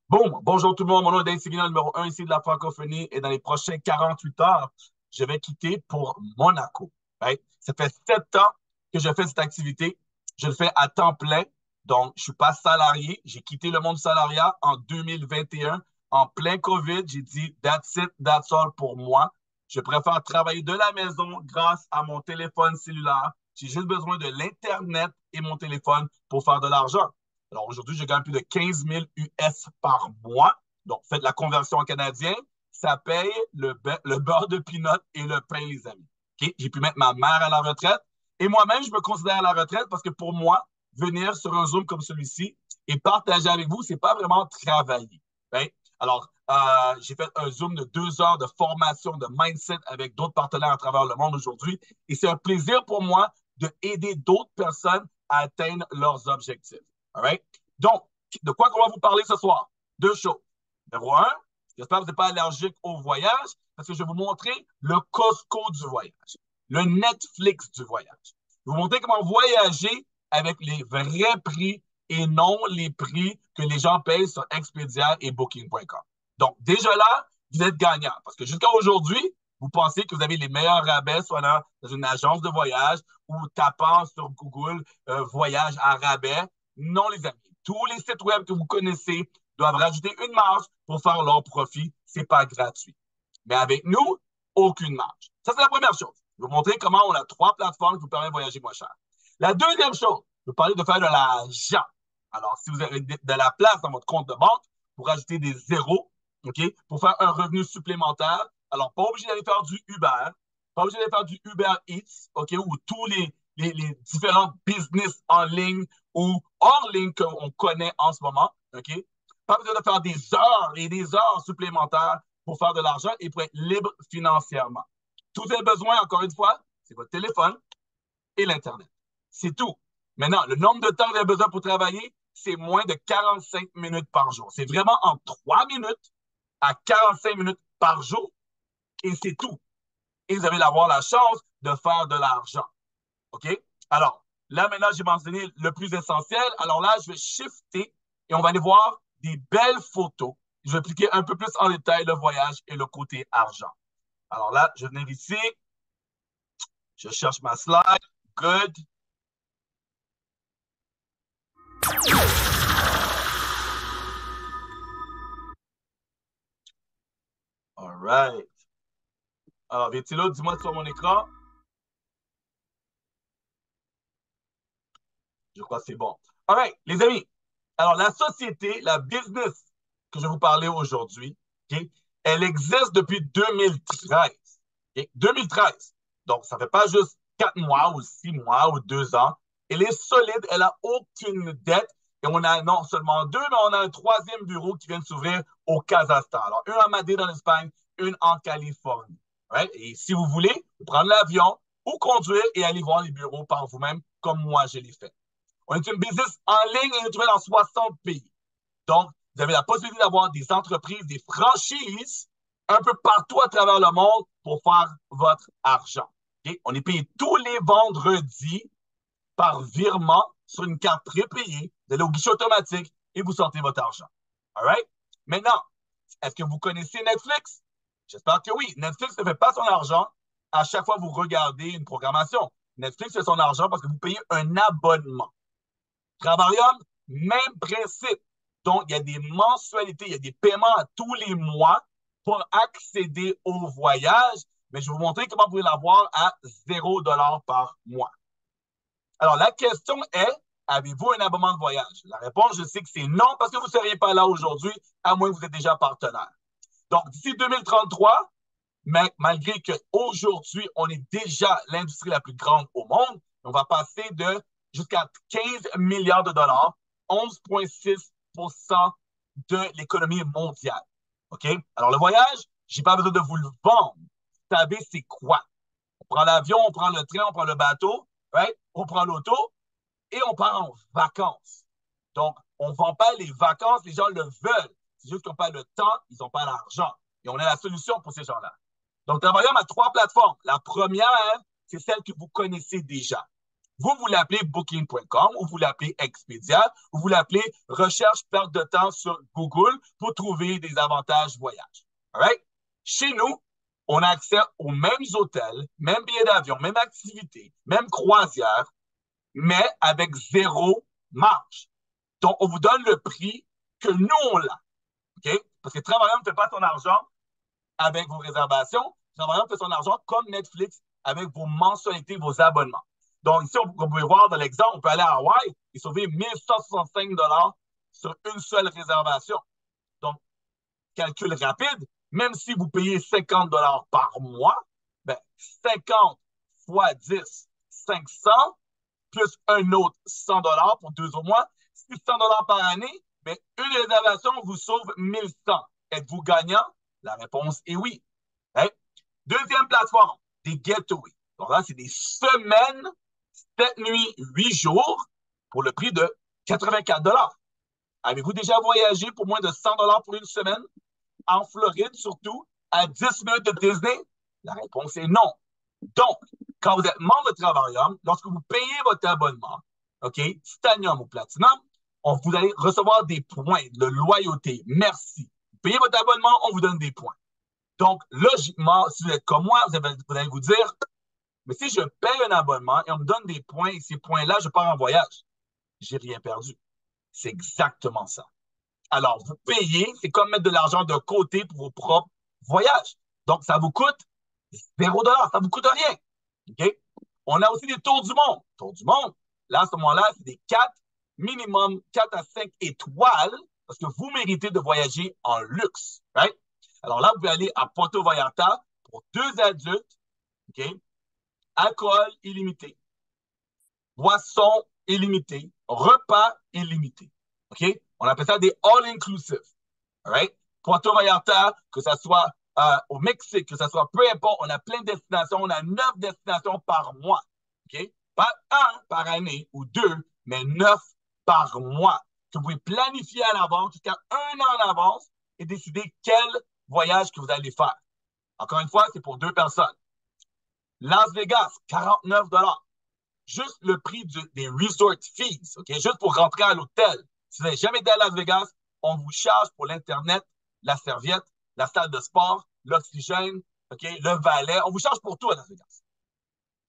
Bon, bonjour tout le monde, mon nom est Dave Seguin, numéro un ici de la francophonie, et dans les prochains 48 heures, je vais quitter pour Monaco. Right? Ça fait 7 ans que je fais cette activité. Je le fais à temps plein, donc je suis pas salarié. J'ai quitté le monde du salariat en 2021, en plein COVID. J'ai dit that's it, that's all pour moi. Je préfère travailler de la maison grâce à mon téléphone cellulaire. J'ai juste besoin de l'Internet et mon téléphone pour faire de l'argent. Alors aujourd'hui, je gagne plus de 15 000 US par mois. Donc, faites la conversion en canadien. Ça paye le beurre de pinot et le pain, les amis. Okay? J'ai pu mettre ma mère à la retraite. Et moi-même, je me considère à la retraite parce que pour moi, venir sur un Zoom comme celui-ci et partager avec vous, c'est pas vraiment travailler. Right? Alors, j'ai fait un Zoom de 2 heures de formation, de mindset avec d'autres partenaires à travers le monde aujourd'hui. Et c'est un plaisir pour moi d'aider d'autres personnes à atteindre leurs objectifs. All right? Donc, de quoi qu'on va vous parler ce soir? Deux choses. Numéro un, j'espère que vous n'êtes pas allergique au voyage parce que je vais vous montrer le Costco du voyage, le Netflix du voyage. Je vais vous montrer comment voyager avec les vrais prix et non les prix que les gens payent sur Expedia et Booking.com. Donc, déjà là, vous êtes gagnant parce que jusqu'à aujourd'hui, vous pensez que vous avez les meilleurs rabais, soit dans une agence de voyage ou tapant sur Google voyage à rabais. Non, les amis. Tous les sites web que vous connaissez doivent rajouter une marge pour faire leur profit. Ce n'est pas gratuit. Mais avec nous, aucune marge. Ça, c'est la première chose. Je vais vous montrer comment on a 3 plateformes qui vous permettent de voyager moins cher. La deuxième chose, je vais vous parler de faire de l'argent. Alors, si vous avez de la place dans votre compte de banque, pour rajouter des zéros, OK, pour faire un revenu supplémentaire, alors pas obligé d'aller faire du Uber, pas obligé d'aller faire du Uber Eats, OK, ou tous les différents business en ligne ou hors ligne qu'on connaît en ce moment, OK? Pas besoin de faire des heures et des heures supplémentaires pour faire de l'argent et pour être libre financièrement. Tout vous avez besoin, encore une fois, c'est votre téléphone et l'Internet. C'est tout. Maintenant, le nombre de temps que vous avez besoin pour travailler, c'est moins de 45 minutes par jour. C'est vraiment en 3 minutes à 45 minutes par jour et c'est tout. Et vous allez avoir la chance de faire de l'argent. OK? Alors, là, maintenant, j'ai mentionné le plus essentiel. Alors là, je vais shifter et on va aller voir des belles photos. Je vais expliquer un peu plus en détail le voyage et le côté argent. Alors là, je vais venir ici. Je cherche ma slide. Good. All right. Alors, Vétilo, dis-moi sur mon écran. Je crois que c'est bon. All right, les amis. Alors, la société, la business que je vais vous parler aujourd'hui, okay, elle existe depuis 2013. Okay? 2013. Donc, ça ne fait pas juste 4 mois ou 6 mois ou 2 ans. Elle est solide, elle n'a aucune dette. Et on a non seulement deux, mais on a un troisième bureau qui vient de s'ouvrir au Kazakhstan. Alors, une en Madrid en Espagne, une en Californie. Right? Et si vous voulez, vous prendre l'avion ou conduire et aller voir les bureaux par vous-même, comme moi, je l'ai fait. On est une business en ligne et on est trouvé dans 60 pays. Donc, vous avez la possibilité d'avoir des entreprises, des franchises un peu partout à travers le monde pour faire votre argent. Okay? On est payé tous les vendredis par virement sur une carte prépayée. Vous allez au guichet automatique et vous sortez votre argent. All right? Maintenant, est-ce que vous connaissez Netflix? J'espère que oui. Netflix ne fait pas son argent à chaque fois que vous regardez une programmation. Netflix fait son argent parce que vous payez un abonnement. Travarium, même principe. Donc, il y a des mensualités, il y a des paiements à tous les mois pour accéder au voyage, mais je vais vous montrer comment vous pouvez l'avoir à 0 $ par mois. Alors, la question est, avez-vous un abonnement de voyage? La réponse, je sais que c'est non parce que vous ne seriez pas là aujourd'hui, à moins que vous êtes déjà partenaire. Donc, d'ici 2033, mais malgré qu'aujourd'hui, on est déjà l'industrie la plus grande au monde, on va passer de jusqu'à 15 milliards de dollars, 11,6% de l'économie mondiale. OK? Alors, le voyage, je n'ai pas besoin de vous le vendre. Vous savez, c'est quoi? On prend l'avion, on prend le train, on prend le bateau, right? On prend l'auto et on part en vacances. Donc, on ne vend pas les vacances, les gens le veulent. C'est juste qu'ils n'ont pas le temps, ils n'ont pas l'argent. Et on a la solution pour ces gens-là. Donc, Travaillons à 3 plateformes. La première, c'est celle que vous connaissez déjà. Vous l'appelez Booking.com ou vous l'appelez Expedia ou vous l'appelez recherche perte de temps sur Google pour trouver des avantages voyage. All right? Chez nous, on a accès aux mêmes hôtels, mêmes billets d'avion, même activités, même croisière, mais avec zéro marge. Donc, on vous donne le prix que nous, on l'a. OK? Parce que Travailleur ne fait pas son argent avec vos réservations. Travailleur fait son argent comme Netflix avec vos mensualités, vos abonnements. Donc, ici, on peut voir dans l'exemple, on peut aller à Hawaï et sauver 1165 sur une seule réservation. Donc, calcul rapide, même si vous payez 50 par mois, ben 50 fois 10, 500, plus un autre 100 pour 2 mois, 600 par année, ben une réservation vous sauve 1100. Êtes-vous gagnant? La réponse est oui. Hein? Deuxième plateforme, des getaways. Donc là, c'est des semaines, 7 nuits, 8 jours pour le prix de 84 $. Avez-vous déjà voyagé pour moins de 100 $ pour une semaine? En Floride, surtout, à 10 minutes de Disney? La réponse est non. Donc, quand vous êtes membre de Travailleur, lorsque vous payez votre abonnement, OK, Titanium ou Platinum, vous allez recevoir des points de loyauté. Merci. Vous payez votre abonnement, on vous donne des points. Donc, logiquement, si vous êtes comme moi, vous allez vous dire, mais si je paye un abonnement et on me donne des points, et ces points-là, je pars en voyage, j'ai rien perdu. C'est exactement ça. Alors, vous payez, c'est comme mettre de l'argent de côté pour vos propres voyages. Donc, ça vous coûte 0 $, ça ne vous coûte rien. OK? On a aussi des tours du monde. Tours du monde, là, à ce moment-là, c'est des 4, minimum 4 à 5 étoiles, parce que vous méritez de voyager en luxe. Right? Alors là, vous pouvez aller à Puerto Vallarta pour 2 adultes, OK? Alcool illimité, boissons illimitées, repas illimités. OK? On appelle ça des all-inclusive. Right? Puerto Vallarta, que ce soit au Mexique, que ce soit peu importe, on a plein de destinations, on a 9 destinations par mois. OK? Pas 1 par année ou 2, mais 9 par mois. Que vous pouvez planifier à l'avance, jusqu'à 1 an en avance, et décider quel voyage que vous allez faire. Encore une fois, c'est pour 2 personnes. Las Vegas, 49 $. Juste le prix des resort fees, OK? Juste pour rentrer à l'hôtel. Si vous n'avez jamais été à Las Vegas, on vous charge pour l'Internet, la serviette, la salle de sport, l'oxygène, OK? Le valet. On vous charge pour tout à Las Vegas.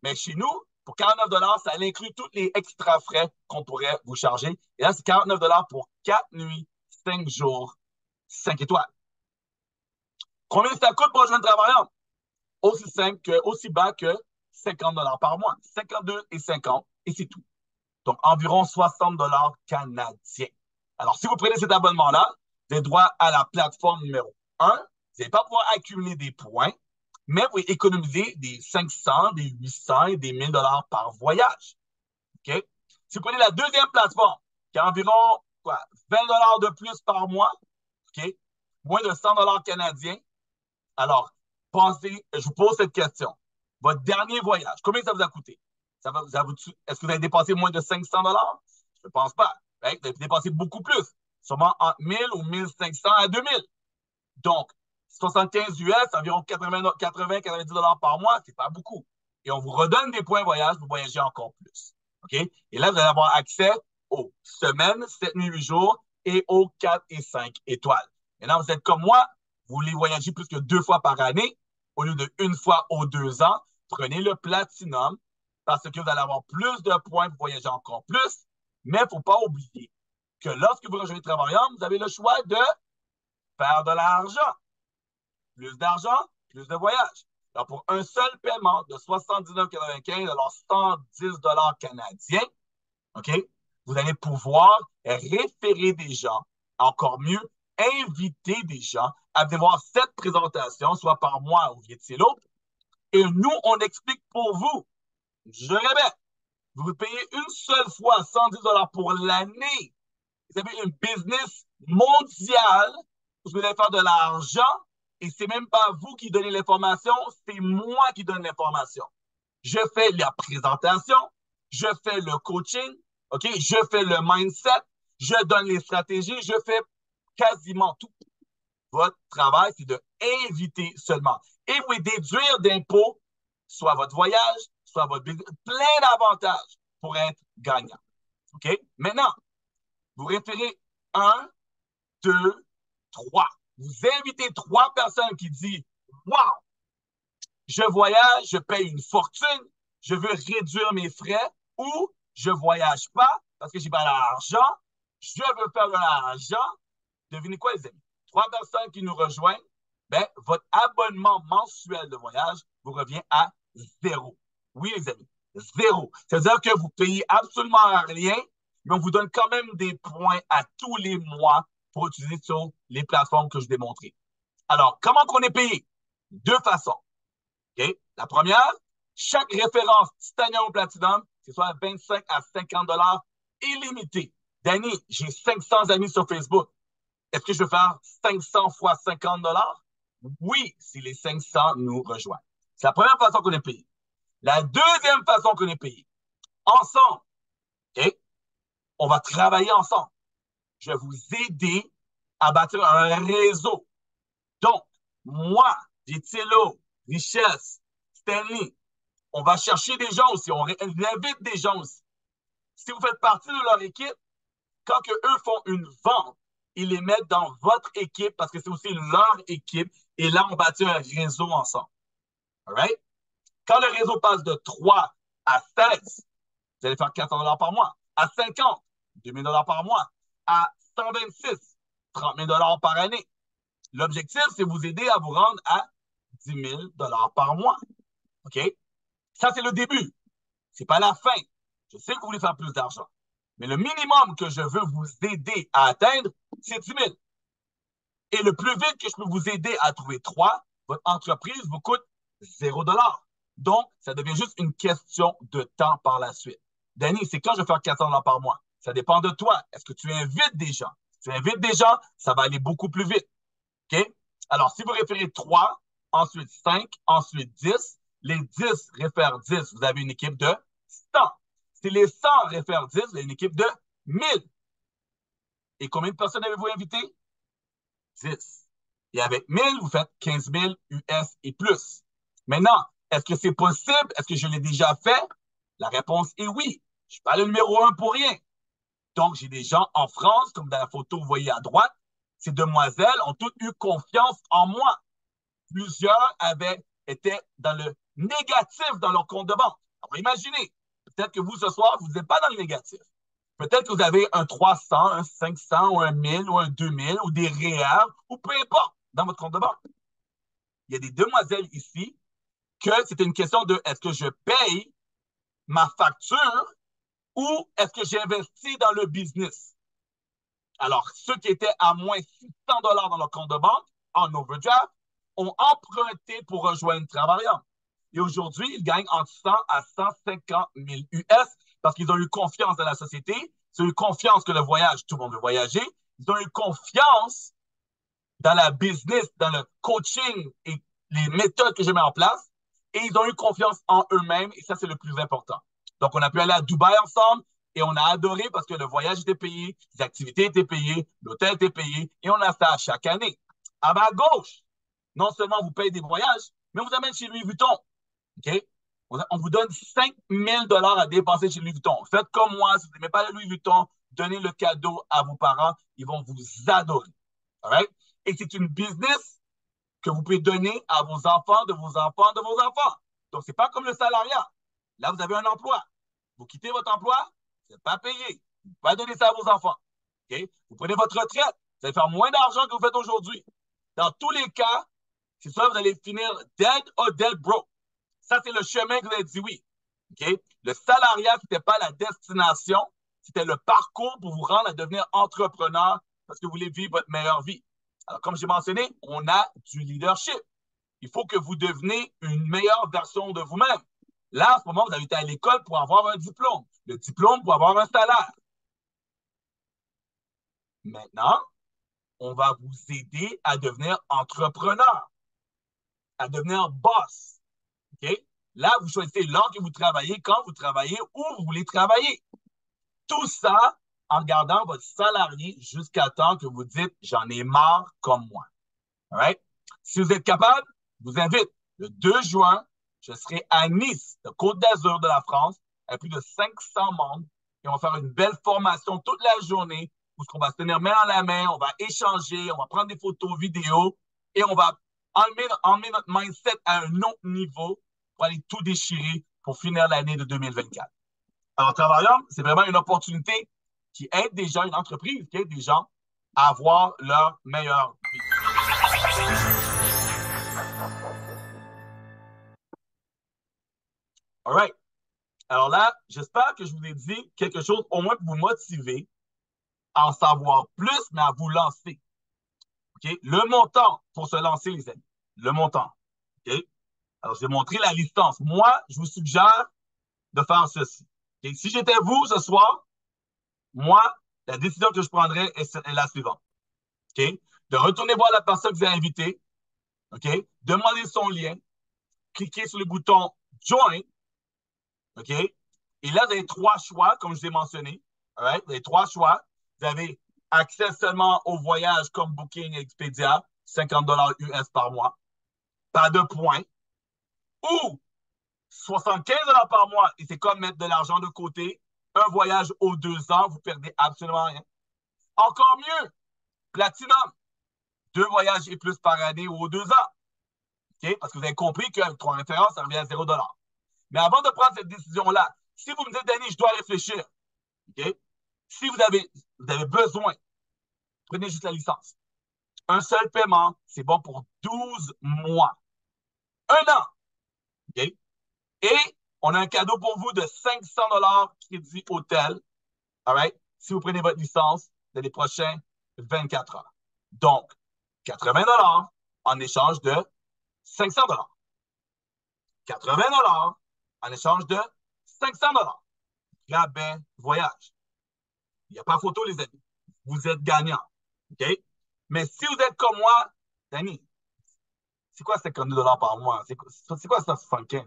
Mais chez nous, pour 49 $, ça inclut tous les extra frais qu'on pourrait vous charger. Et là, c'est 49 $ pour 4 nuits, 5 jours, 5 étoiles. Combien ça coûte pour rejoindre Travailleur? Aussi simple que, aussi bas que 50 $ par mois. 52 et 50, et c'est tout. Donc, environ 60 $ canadiens. Alors, si vous prenez cet abonnement-là, vous avez droit à la plateforme numéro 1. Vous n'allez pas pouvoir accumuler des points, mais vous pouvez économiser des 500, des 800 et des 1000 $ par voyage. OK? Si vous prenez la deuxième plateforme, qui a environ 20 $ de plus par mois, OK? Moins de 100 $ canadiens. Alors, pensez, je vous pose cette question. Votre dernier voyage, combien ça vous a coûté? Est-ce que vous avez dépensé moins de 500 $? Je ne pense pas. Right? Vous avez dépensé beaucoup plus. Sûrement entre 1000 ou 1500 à 2000. Donc, 75 US, environ 80-90 $ par mois, c'est pas beaucoup. Et on vous redonne des points voyage pour voyager encore plus. OK? Et là, vous allez avoir accès aux semaines, 7 nuits, 8 jours et aux 4 et 5 étoiles. Maintenant, vous êtes comme moi, vous voulez voyager plus que 2 fois par année au lieu de 1 fois aux 2 ans. Prenez le Platinum parce que vous allez avoir plus de points pour voyager encore plus. Mais il ne faut pas oublier que lorsque vous rejoignez Travailleur, vous avez le choix de faire de l'argent. Plus d'argent, plus de voyages. Alors, pour un seul paiement de 79,95 $, alors 110 $ canadiens, OK, vous allez pouvoir référer des gens, encore mieux, inviter des gens à venir voir cette présentation, soit par moi ou via l'autre. Et nous, on explique pour vous. Je répète, vous payez une seule fois 110 $ pour l'année. Vous avez une business mondiale où vous allez faire de l'argent et c'est même pas vous qui donnez l'information, c'est moi qui donne l'information. Je fais la présentation, je fais le coaching, OK? Je fais le mindset, je donne les stratégies, je fais quasiment tout. Votre travail, c'est d'inviter seulement. Et vous déduire d'impôts, soit votre voyage, soit votre business, plein d'avantages. pour être gagnant. OK? Maintenant, vous référez 1, 2, 3. Vous invitez 3 personnes qui disent wow, je voyage, je paye une fortune, je veux réduire mes frais ou je voyage pas parce que j'ai pas d'argent, je veux faire de l'argent. Devinez quoi, les amis? 3 personnes qui nous rejoignent, ben, votre abonnement mensuel de voyage vous revient à 0. Oui, les amis, 0. C'est-à-dire que vous payez absolument rien, mais on vous donne quand même des points à tous les mois pour utiliser sur les plateformes que je vous ai montrées. Alors, comment qu'on est payé? 2 façons. Okay? La première, chaque référence Titanium ou Platinum, c'est soit 25 à 50 dollars illimité. Danny, j'ai 500 amis sur Facebook. Est-ce que je vais faire 500 fois 50 dollars? Oui, si les 500 nous rejoignent. C'est la première façon qu'on est payé. La deuxième façon qu'on est payé, ensemble. Okay? On va travailler ensemble. Je vais vous aider à bâtir un réseau. Donc, moi, Ditilo, Richesse, Stanley, on va chercher des gens aussi. On invite des gens aussi. Si vous faites partie de leur équipe, quand que eux font une vente, ils les mettent dans votre équipe parce que c'est aussi leur équipe. Et là, on bâtit un réseau ensemble. All right? Quand le réseau passe de 3 à 16, vous allez faire 400 dollars par mois. À 50, 2000 dollars par mois. À 126, 30 000 dollars par année. L'objectif, c'est vous aider à vous rendre à 10 000 dollars par mois. OK? Ça, c'est le début. C'est pas la fin. Je sais que vous voulez faire plus d'argent. Mais le minimum que je veux vous aider à atteindre, c'est 10 000. Et le plus vite que je peux vous aider à trouver 3, votre entreprise vous coûte 0 dollars. Donc, ça devient juste une question de temps par la suite. Danny, c'est quand je vais faire 400 dollars par mois? Ça dépend de toi. Est-ce que tu invites des gens? Si tu invites des gens, ça va aller beaucoup plus vite. OK? Alors, si vous référez 3, ensuite 5, ensuite 10, les 10 réfèrent 10, vous avez une équipe de 100. Si les 100 réfèrent 10, vous avez une équipe de 1000. Et combien de personnes avez-vous invité? 10. Et avec 1000, vous faites 15 000 US et plus. Maintenant, est-ce que c'est possible? Est-ce que je l'ai déjà fait? La réponse est oui. Je ne suis pas le numéro 1 pour rien. Donc, j'ai des gens en France, comme dans la photo que vous voyez à droite. Ces demoiselles ont toutes eu confiance en moi. Plusieurs avaient été dans le négatif dans leur compte de banque. Alors, imaginez, peut-être que vous, ce soir, vous n'êtes pas dans le négatif. Peut-être que vous avez un 300, un 500, ou un 1000, ou un 2000, ou des REER, ou peu importe, dans votre compte de banque. Il y a des demoiselles ici que c'était une question de est-ce que je paye ma facture ou est-ce que j'investis dans le business? Alors, ceux qui étaient à moins 600 dollars dans leur compte de banque, en overdraft, ont emprunté pour rejoindre Travaillant. Et aujourd'hui, ils gagnent entre 100 à 150 000 US parce qu'ils ont eu confiance dans la société, ils ont eu confiance que le voyage, tout le monde veut voyager, ils ont eu confiance dans la business, dans le coaching et les méthodes que je mets en place, et ils ont eu confiance en eux-mêmes, et ça, c'est le plus important. Donc, on a pu aller à Dubaï ensemble, et on a adoré parce que le voyage était payé, les activités étaient payées, l'hôtel était payé, et on a ça chaque année. À ma gauche, non seulement vous payez des voyages, mais on vous amène chez Louis Vuitton. OK? On vous donne 5 000 dollars à dépenser chez Louis Vuitton. Faites comme moi, si vous n'aimez pas le Louis Vuitton, donnez le cadeau à vos parents, ils vont vous adorer. All right? Et c'est une business que vous pouvez donner à vos enfants, de vos enfants, de vos enfants. Donc, ce n'est pas comme le salariat. Là, vous avez un emploi. Vous quittez votre emploi, vous n'êtes pas payé. Vous ne pouvez pas donner ça à vos enfants. Okay? Vous prenez votre retraite, vous allez faire moins d'argent que vous faites aujourd'hui. Dans tous les cas, c'est soit vous allez finir dead or dead broke. Ça, c'est le chemin que vous avez dit oui. Okay? Le salariat, ce n'était pas la destination, c'était le parcours pour vous rendre à devenir entrepreneur parce que vous voulez vivre votre meilleure vie. Alors, comme j'ai mentionné, on a du leadership. Il faut que vous deveniez une meilleure version de vous-même. Là, en ce moment, vous avez été à l'école pour avoir un diplôme. Le diplôme pour avoir un salaire. Maintenant, on va vous aider à devenir entrepreneur, à devenir boss. Okay? Là, vous choisissez l'heure que vous travaillez, quand vous travaillez, où vous voulez travailler. Tout ça en regardant votre salarié jusqu'à temps que vous dites « j'en ai marre comme moi ». Right? Si vous êtes capable, je vous invite. Le 2 juin, je serai à Nice, de Côte d'Azur de la France, avec plus de 500 membres. Et on va faire une belle formation toute la journée où on va se tenir main dans la main, on va échanger, on va prendre des photos, vidéos et on va emmener notre mindset à un autre niveau pour aller tout déchirer pour finir l'année de 2024. Alors, Travailleur, c'est vraiment une opportunité qui aide des gens, une entreprise qui aide des gens à avoir leur meilleure vie. All right. Alors là, j'espère que je vous ai dit quelque chose au moins pour vous motiver à en savoir plus, mais à vous lancer. OK? Le montant pour se lancer, les amis. Le montant. OK? Alors, je vais montrer la licence. Moi, je vous suggère de faire ceci. Okay? Si j'étais vous ce soir, moi, la décision que je prendrais est la suivante. OK? De retourner voir la personne que vous avez invitée. OK? Demandez son lien. Cliquez sur le bouton Join. OK? Et là, vous avez trois choix, comme je vous ai mentionné. All right? Vous avez trois choix. Vous avez accès seulement aux voyages comme Booking et Expedia, $50 US par mois. Pas de points. Ou 75 $ par mois, et c'est comme mettre de l'argent de côté. Un voyage aux 2 ans, vous perdez absolument rien. Encore mieux, Platinum, 2 voyages et plus par année ou aux 2 ans. Okay? Parce que vous avez compris qu'avec 3 références, ça revient à $0. Mais avant de prendre cette décision-là, si vous me dites, Danny, je dois réfléchir, okay? Si vous avez besoin, prenez juste la licence. Un seul paiement, c'est bon pour 12 mois. 1 an. Okay? Et on a un cadeau pour vous de $500 crédit hôtel. All right? Si vous prenez votre licence dans les prochains 24 heures. Donc, 80 $ en échange de 500 $. 80 $ en échange de 500 $. Rabais voyage. Il n'y a pas photo, les amis. Vous êtes gagnant. OK? Mais si vous êtes comme moi, Danny, c'est quoi 52 $ par mois? C'est quoi 175?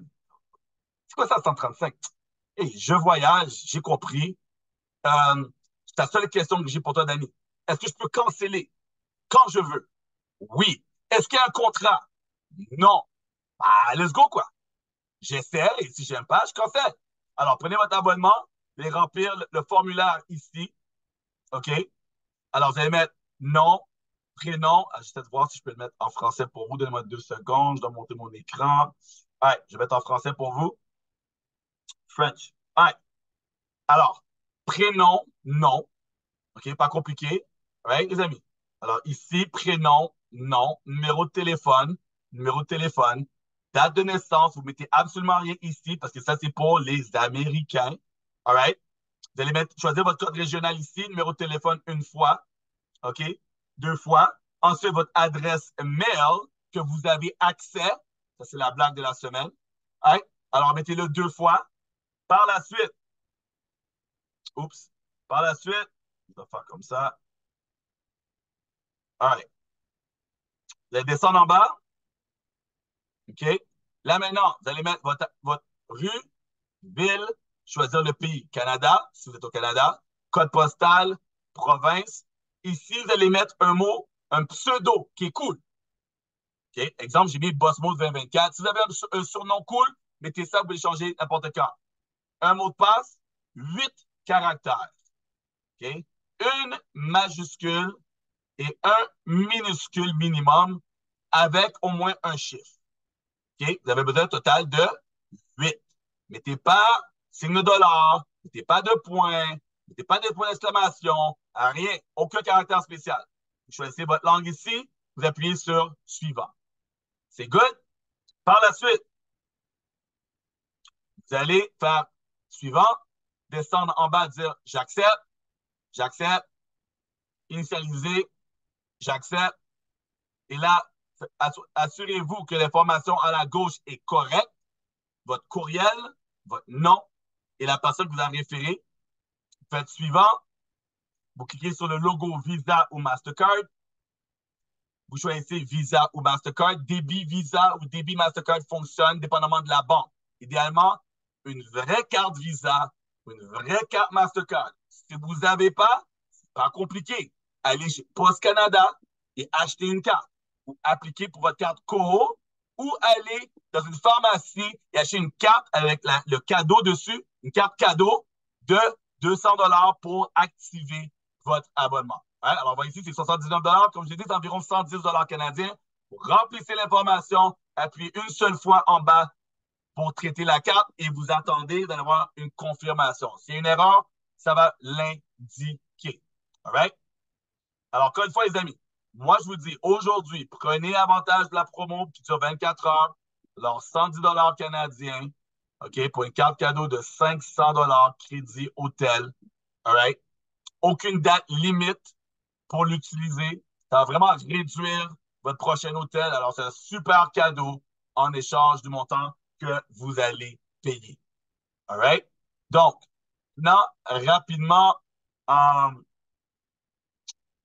C'est quoi ça, 135? Hey, je voyage, j'ai compris. C'est la seule question que j'ai pour toi, Danny. Est-ce que je peux canceller quand je veux? Oui. Est-ce qu'il y a un contrat? Non. Ah, let's go, quoi. J'essaie et si j'aime pas, je cancelle. Alors, prenez votre abonnement, les remplir le formulaire ici. OK? Alors, vous allez mettre nom, prénom. J'essaie de voir si je peux le mettre en français pour vous. Donnez-moi 2 secondes. Je dois monter mon écran. Ouais, je vais mettre en français pour vous. French. Ouais. Alors, prénom, nom. OK? Pas compliqué. Ouais, les amis. Alors, ici, prénom, nom, numéro de téléphone, date de naissance. Vous mettez absolument rien ici parce que ça, c'est pour les Américains. All right? Vous allez choisir votre code régional ici, numéro de téléphone une fois. OK? 2 fois. Ensuite, votre adresse mail que vous avez accès. Ça, c'est la blague de la semaine. All right? Alors, mettez-le 2 fois. Par la suite, par la suite, on va faire comme ça. All right. Vous allez descendre en bas. OK? Là, maintenant, vous allez mettre votre rue, ville, choisir le pays. Canada, si vous êtes au Canada. Code postal, province. Ici, vous allez mettre un mot, un pseudo qui est cool. OK? Exemple, j'ai mis Boss Mode 2024. Si vous avez un surnom cool, mettez ça, vous pouvez changer n'importe quand. Un mot de passe, 8 caractères. OK? Une majuscule et un minuscule minimum avec au moins un chiffre. OK? Vous avez besoin un total de 8. Mettez pas signe de dollar, mettez pas de points, mettez pas de points d'exclamation, rien, aucun caractère spécial. Vous choisissez votre langue ici, vous appuyez sur suivant. C'est good? Par la suite, vous allez faire suivant, descendre en bas, dire j'accepte, initialiser, j'accepte. Et là, assurez-vous que l'information à la gauche est correcte, votre courriel, votre nom et la personne que vous avez référé. Faites suivant. Vous cliquez sur le logo Visa ou Mastercard. Vous choisissez Visa ou Mastercard. Débit Visa ou débit Mastercard fonctionne dépendamment de la banque. Idéalement, une vraie carte Visa ou une vraie carte Mastercard. Si vous n'avez pas, c'est pas compliqué. Allez chez Post Canada et achetez une carte. Ou appliquez pour votre carte Coro ou allez dans une pharmacie et acheter une carte avec le cadeau dessus une carte cadeau de 200 pour activer votre abonnement. Right? Alors, on va ici, c'est 79 comme je l'ai dit, c'est environ 110 canadiens. Vous remplissez l'information, appuyez une seule fois en bas pour traiter la carte et vous attendez d'avoir une confirmation. S'il y a une erreur, ça va l'indiquer. All right? Alors, encore une fois, les amis, moi, je vous dis, aujourd'hui, prenez avantage de la promo qui dure 24 heures, alors 110 canadiens, OK, pour une carte cadeau de 500 crédit hôtel. All right? Aucune date limite pour l'utiliser. Ça va vraiment réduire votre prochain hôtel. Alors, c'est un super cadeau en échange du montant que vous allez payer. All right? Donc, maintenant, rapidement,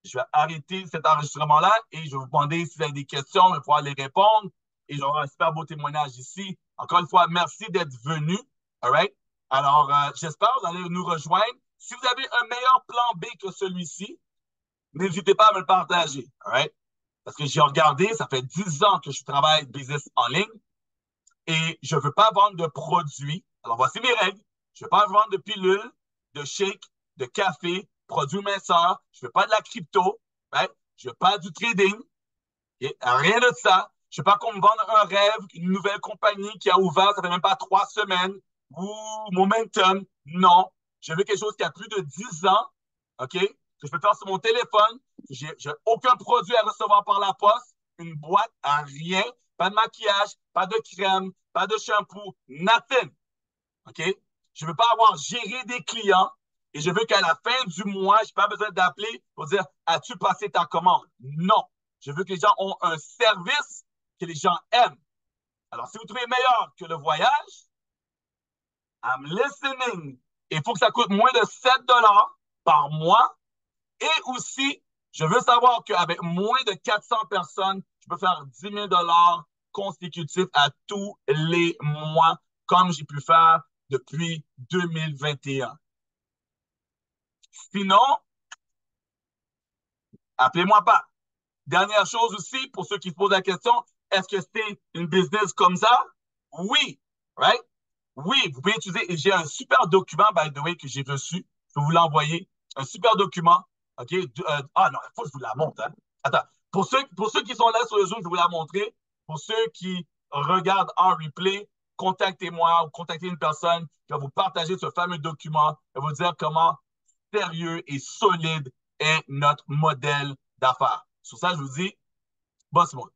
je vais arrêter cet enregistrement-là et je vais vous demander si vous avez des questions, je vais pouvoir les répondre et j'aurai un super beau témoignage ici. Encore une fois, merci d'être venu. All right? Alors, j'espère que vous allez nous rejoindre. Si vous avez un meilleur plan B que celui-ci, n'hésitez pas à me le partager. All right? Parce que j'ai regardé, ça fait 10 ans que je travaille business en ligne et je ne veux pas vendre de produits. Alors, voici mes règles. Je ne veux pas vendre de pilules, de shakes, de café, produits minceurs. Je ne veux pas de la crypto. Right? Je ne veux pas du trading. Okay? Rien de ça. Je ne veux pas qu'on me vende un rêve, une nouvelle compagnie qui a ouvert, ça fait même pas 3 semaines. Ou Momentum. Non. Je veux quelque chose qui a plus de 10 ans. OK? Que je peux faire sur mon téléphone. J'ai aucun produit à recevoir par la poste. Une boîte à rien. Pas de maquillage, pas de crème, pas de shampoo, nothing. OK? Je ne veux pas avoir géré des clients et je veux qu'à la fin du mois, je n'ai pas besoin d'appeler pour dire as-tu passé ta commande? Non. Je veux que les gens ont un service que les gens aiment. Alors, si vous trouvez meilleur que le voyage, I'm listening. Il faut que ça coûte moins de 7 par mois. Et aussi, je veux savoir qu'avec moins de 400 personnes, je peux faire 10 000 consécutifs à tous les mois, comme j'ai pu faire depuis 2021. Sinon, appelez-moi pas. Dernière chose aussi, pour ceux qui se posent la question, est-ce que c'est une business comme ça? Oui, right? Oui, vous pouvez utiliser. J'ai un super document, by the way, que j'ai reçu. Je vais vous l'envoyer. Un super document. OK? Non, il faut que je vous la montre. Hein? Attends. Pour ceux qui sont là sur le Zoom, je vais vous la montrer. Pour ceux qui regardent en replay, contactez-moi ou contactez une personne qui va vous partager ce fameux document et vous dire comment sérieux et solide est notre modèle d'affaires. Sur ça, je vous dis, boss mode.